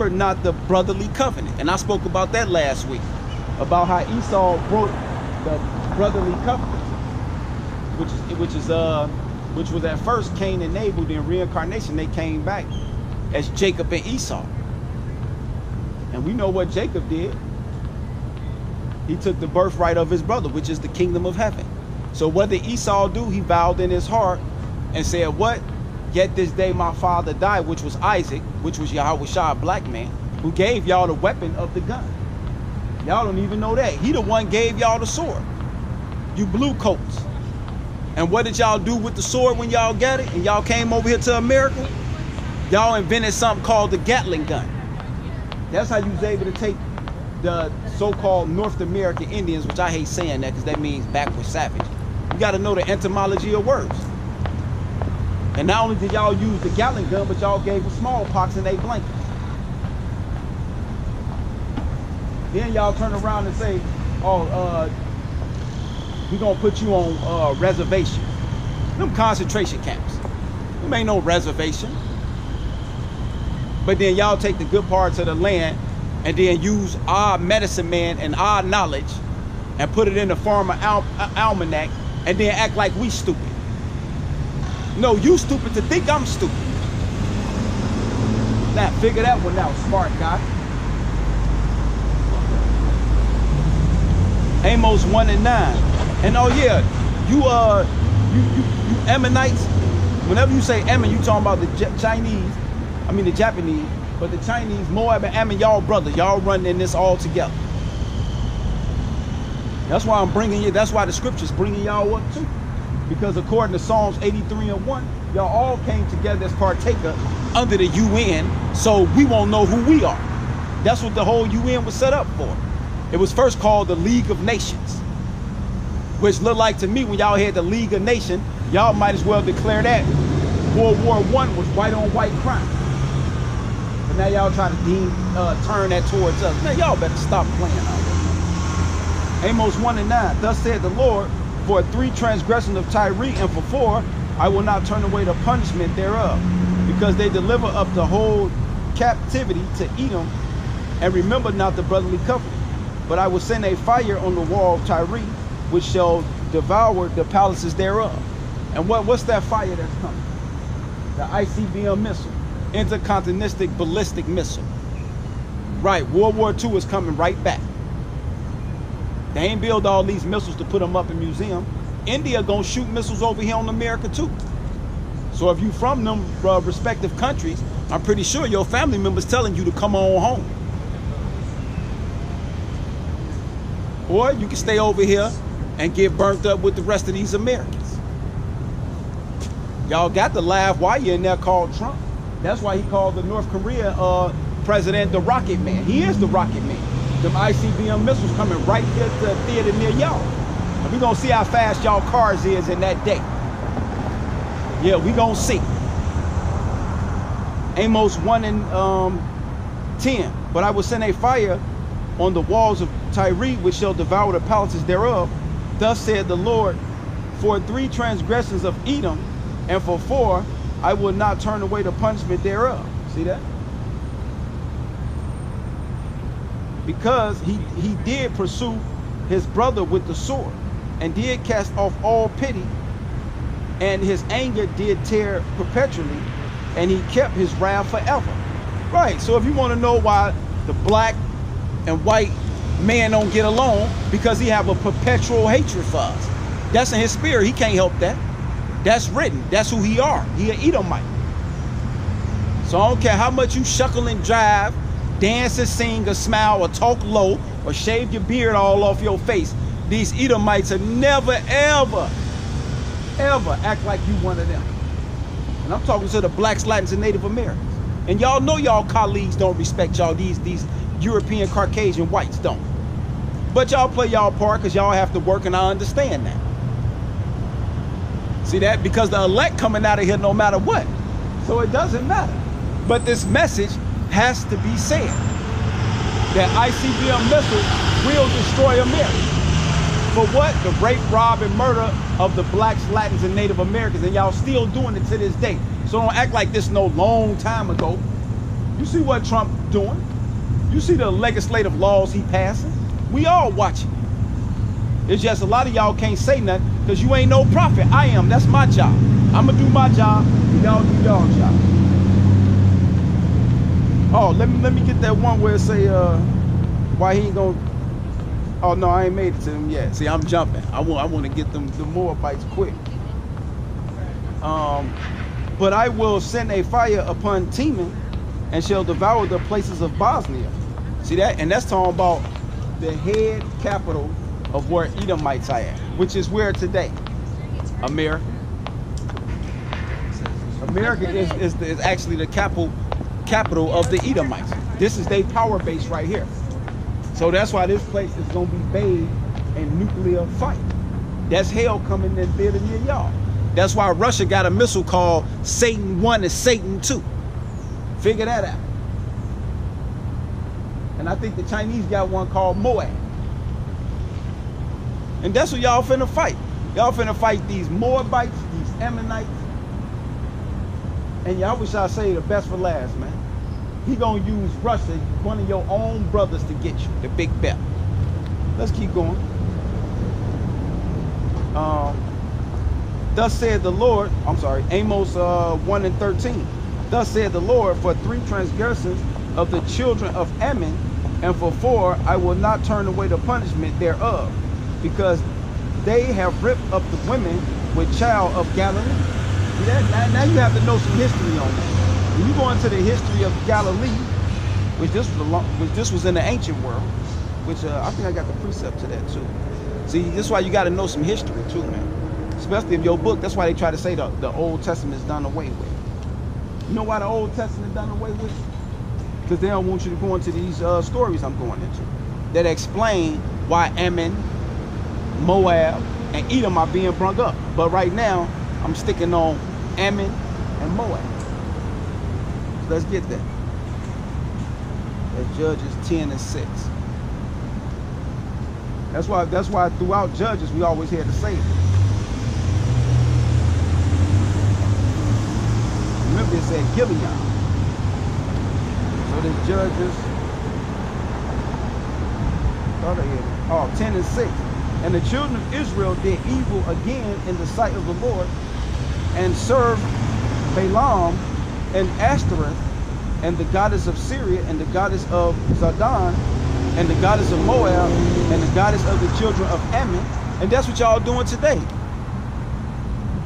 remember not the brotherly covenant. And I spoke about that last week, about how Esau broke the brotherly covenant, which was at first Cain and Abel. Then reincarnation, they came back as Jacob and Esau. And we know what Jacob did. He took the birthright of his brother, which is the kingdom of heaven. So what did Esau do? He vowed in his heart and said, what? Yet this day my father died, which was Isaac, which was Yahweh, black man, who gave y'all the weapon of the gun. Y'all don't even know that. He the one gave y'all the sword. You blue coats. And what did y'all do with the sword when y'all got it? And y'all came over here to America? Y'all invented something called the Gatling gun. That's how you was able to take the so-called North American Indians, which I hate saying that because that means backward savage. You got to know the etymology of words. And not only did y'all use the Gatling gun, but y'all gave them smallpox in their blankets. Then y'all turn around and say, oh, we're going to put you on reservation. Them concentration camps. Them ain't no reservation. But then y'all take the good parts of the land and then use our medicine man and our knowledge and put it in the farmer almanac and then act like we stupid. No, you stupid to think I'm stupid. Now figure that one out, smart guy. Amos 1 and 9. And oh yeah, you Ammonites, whenever you say Ammon, you talking about the the Japanese, but the Chinese, Moab and Ammon, y'all brothers, y'all running this all together. That's why I'm bringing you, that's why the scriptures bringing y'all up too. Because according to Psalms 83 and 1, y'all all came together as partaker under the UN, so we won't know who we are. That's what the whole UN was set up for. It was first called the League of Nations, which looked like to me when y'all had the League of Nations, y'all might as well declare that World War I was white on white crime. But now y'all try to turn that towards us. Man, y'all better stop playing out there. Amos 1 and 9, thus said the Lord, for 3 transgressions of Tyre, and for 4, I will not turn away the punishment thereof, because they deliver up the whole captivity to Edom, and remember not the brotherly covenant. But I will send a fire on the wall of Tyre, which shall devour the palaces thereof. And what's that fire that's coming? The ICBM missile, intercontinental ballistic missile. Right, World War II is coming right back. They ain't build all these missiles to put them up in museum. India gonna shoot missiles over here on America too. So if you from them respective countries, I'm pretty sure your family members telling you to come on home. Or you can stay over here and get burnt up with the rest of these Americans. Y'all got the live wire in there called Trump. That's why he called the North Korea president the Rocket Man. He is the Rocket Man. Them ICBM missiles coming right here to the theater near y'all. And we gonna see how fast y'all cars is in that day. Yeah, we gonna see. Amos 1 and 10. But I will send a fire on the walls of Tyre, which shall devour the palaces thereof. Thus said the Lord, for 3 transgressions of Edom, and for 4, I will not turn away the punishment thereof. See that? Because he did pursue his brother with the sword, and did cast off all pity, and his anger did tear perpetually, and he kept his wrath forever. Right, so if you want to know why the black and white man don't get along, because he have a perpetual hatred for us. That's in his spirit. He can't help that. That's written. That's who he are. He an Edomite. So I don't care how much you shuckle and drive, dance and sing or smile or talk low or shave your beard all off your face. These Edomites are never, ever, ever act like you one of them. And I'm talking to the blacks, Latins, and Native Americans. And y'all know y'all colleagues don't respect y'all. These European Caucasian whites don't. But y'all play y'all part because y'all have to work, and I understand that. See that? Because the elect coming out of here no matter what. So it doesn't matter. But this message has to be said. That ICBM missile will destroy America. For what? The rape, rob, and murder of the blacks, Latins, and Native Americans. And y'all still doing it to this day. So don't act like this no long time ago. You see what Trump doing. You see the legislative laws he passing. We all watching it. It's just a lot of y'all can't say nothing because you ain't no prophet. I am. That's my job. I'm going to do my job. Y'all do y'all job. Oh, let me get that one where it say why he ain't gonna. Oh no, I ain't made it to him yet. See, I'm jumping. I want to get them the Moabites quick. But I will send a fire upon Teman, and shall devour the places of Bosnia. See that? And that's talking about the head capital of where Edomites are at, which is where today? America. America is actually the capital of the Edomites. This is their power base right here. So that's why this place is going to be bathed in nuclear fight. That's hell coming in there near y'all. That's why Russia got a missile called Satan 1 and Satan 2. Figure that out. And I think the Chinese got one called Moab. And that's what y'all finna fight. Y'all finna fight these Moabites, these Ammonites. And y'all wish I say the best for last, man. He gonna use Russia, one of your own brothers, to get you, the big bet. Let's keep going. Thus said the Lord, I'm sorry, Amos 1 and 13. Thus said the Lord, for 3 transgressions of the children of Ammon, and for 4 I will not turn away the punishment thereof, because they have ripped up the women with child of Galilee. See that? Now you have to know some history on that. When you go into the history of Galilee, which this was in the ancient world, which I think I got the precept to that too. See, this is why you got to know some history too, man. Especially of your book. That's why they try to say the Old Testament is done away with. You know why the Old Testament is done away with? Because they don't want you to go into these stories I'm going into that explain why Ammon, Moab, and Edom are being brung up. But right now, I'm sticking on Ammon and Moab. So let's get that. That's Judges 10 and 6. That's why throughout Judges we always hear the Savior. Remember it said Gilead. So the Judges, 10 and 6. And the children of Israel did evil again in the sight of the Lord, and served Balaam and Ashtoreth, and the goddess of Syria, and the goddess of Zidon, and the goddess of Moab, and the goddess of the children of Ammon. And that's what y'all doing today.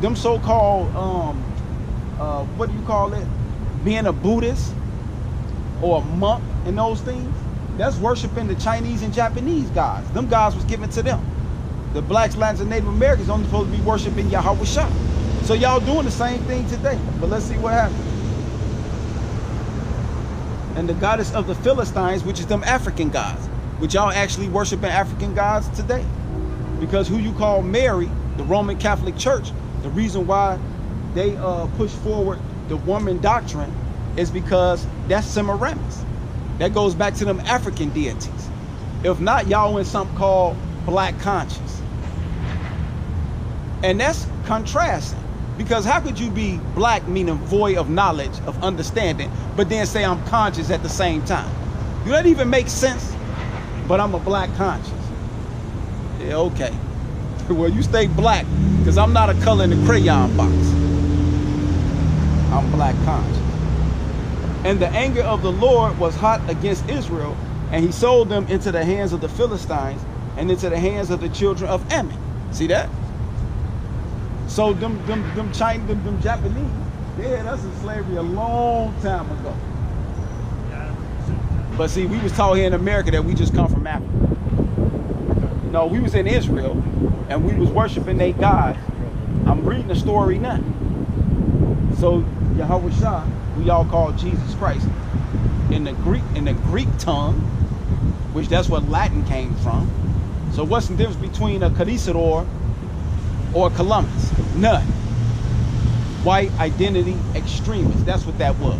Them so-called, what do you call it? Being a Buddhist or a monk and those things. That's worshiping the Chinese and Japanese gods. Them gods was given to them. The blacks, Latins, and Native Americans only supposed to be worshiping Yahweh Shah. So y'all doing the same thing today. But let's see what happens. And the goddess of the Philistines, which is them African gods, which y'all actually worshiping African gods today. Because who you call Mary, the Roman Catholic Church, the reason why they push forward the woman doctrine is because that's Semiramis. That goes back to them African deities. If not, y'all in something called black conscience. And that's contrasting. Because how could you be black, meaning void of knowledge, of understanding, but then say I'm conscious at the same time? You don't even make sense, but I'm a black conscious. Yeah, okay. Well, you stay black, because I'm not a color in the crayon box. I'm black conscious. And the anger of the Lord was hot against Israel, and he sold them into the hands of the Philistines and into the hands of the children of Ammon. See that? So them Chinese, them Japanese, they had us in slavery a long time ago. But see, we was taught here in America that we just come from Africa. No, we was in Israel, and we was worshiping their gods. I'm reading the story now. So Yahweh Shah, who y'all call Jesus Christ, in the Greek tongue, which that's what Latin came from. So what's the difference between a conquistador or Columbus? None. White identity extremists. That's what that was.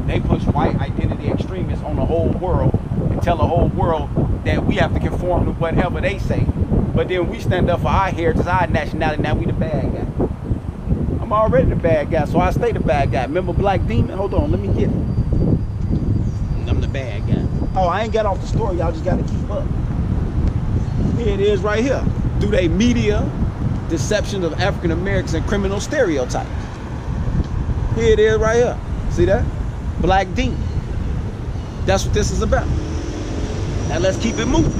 They push white identity extremists on the whole world and tell the whole world that we have to conform to whatever they say. But then we stand up for our heritage, our nationality. Now we the bad guy. I'm I'm already the bad guy, so I stay the bad guy. Remember Black Demon? Hold on, let me get it. I'm the bad guy. Oh, I ain't got off the story. Y'all just got to keep up. Here it is right here. Through their media deception of African Americans and criminal stereotypes. Here it is right here. See that? Black Demon. That's what this is about. Now let's keep it moving.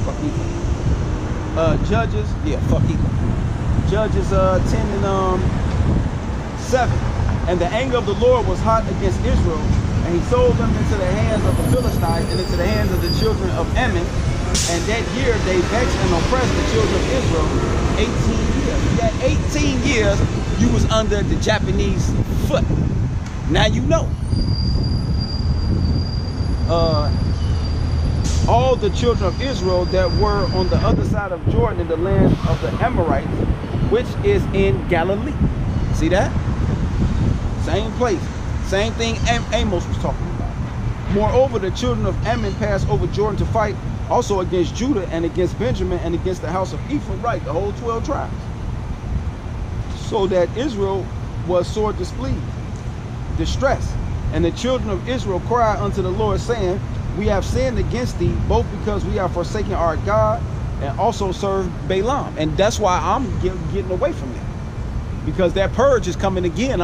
Fuck evil. Judges, yeah, fuck evil. Judges 10 and 7. And the anger of the Lord was hot against Israel, and he sold them into the hands of the Philistines and into the hands of the children of Ammon. And that year they vexed and oppressed the children of Israel 18 years. That 18 years you was under the Japanese foot. Now you know. All the children of Israel that were on the other side of Jordan in the land of the Amorites, which is in Galilee. See that? Same place. Same thing Amos was talking about. Moreover, the children of Ammon passed over Jordan to fight also against Judah and against Benjamin and against the house of Ephraim, right, the whole 12 tribes. So that Israel was sore displeased, distressed. And the children of Israel cried unto the Lord, saying, we have sinned against thee, both because we have forsaken our God and also served Balaam. And that's why I'm getting away from that. Because that purge is coming again.